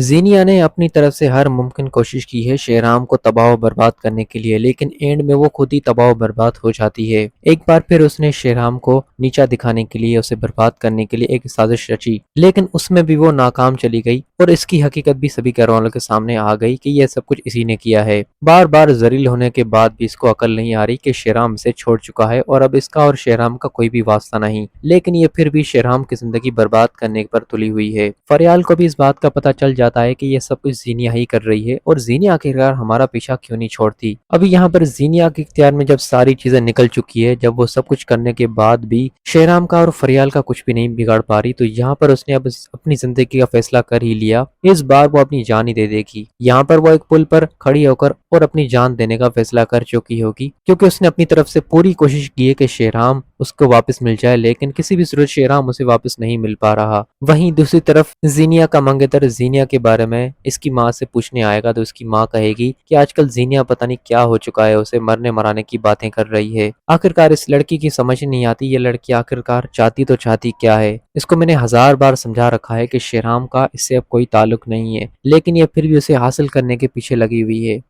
ज़ीनिया ने अपनी तरफ से हर मुमकिन कोशिश की है शेहराम को तबाह व बर्बाद करने के लिए, लेकिन एंड में वो खुद ही तबाह व बर्बाद हो जाती है। एक बार फिर उसने शेहराम को नीचा दिखाने के लिए, उसे बर्बाद करने के लिए एक साजिश रची, लेकिन उसमें भी वो नाकाम चली गई और इसकी हकीकत भी सभी घर वालों के सामने आ गई कि यह सब कुछ इसी ने किया है। बार बार जलील होने के बाद भी इसको अकल नहीं आ रही कि शेहराम इसे छोड़ चुका है और अब इसका और शेहराम का कोई भी वास्ता नहीं, लेकिन ये फिर भी शेहराम की जिंदगी बर्बाद करने पर तुली हुई है। फरियाल को भी इस बात का पता चल जाता है कि ये सब कुछ जीनिया ही कर रही है और जीनिया आखिरकार हमारा पीछा क्यों नहीं छोड़ती। अभी यहाँ पर जीनिया के इख्तियार में जब सारी चीजें निकल चुकी है, जब वो सब कुछ करने के बाद भी शेहराम का और फरियाल का कुछ भी नहीं बिगाड़ पा रही, तो यहाँ पर उसने अब अपनी जिंदगी का फैसला कर ही लिया। इस बार वो अपनी जान ही दे देगी। यहाँ पर वो एक पुल पर खड़ी होकर और अपनी जान देने का फैसला कर चुकी होगी, क्योंकि उसने अपनी तरफ से पूरी कोशिश की है कि शेहराम उसको वापस मिल जाए, लेकिन किसी भी सूरत शेहराम उसे वापस नहीं मिल पा रहा। वहीं दूसरी तरफ जीनिया का मंगेतर जीनिया के बारे में इसकी माँ से पूछने आएगा, तो उसकी माँ कहेगी कि आजकल जीनिया पता नहीं क्या हो चुका है, उसे मरने मराने की बातें कर रही है। आखिरकार इस लड़की की समझ नहीं आती, ये लड़की आखिरकार चाहती तो चाहती क्या है। इसको मैंने 1000 बार समझा रखा है कि शेहराम का इससे अब कोई ताल्लुक नहीं है, लेकिन ये फिर भी उसे हासिल करने के पीछे लगी हुई है।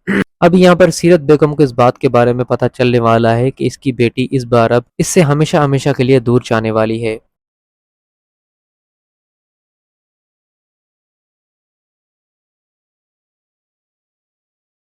अब यहाँ पर सीरत बेगम को इस बात के बारे में पता चलने वाला है कि इसकी बेटी इस बार अब इससे हमेशा हमेशा के लिए दूर जाने वाली है।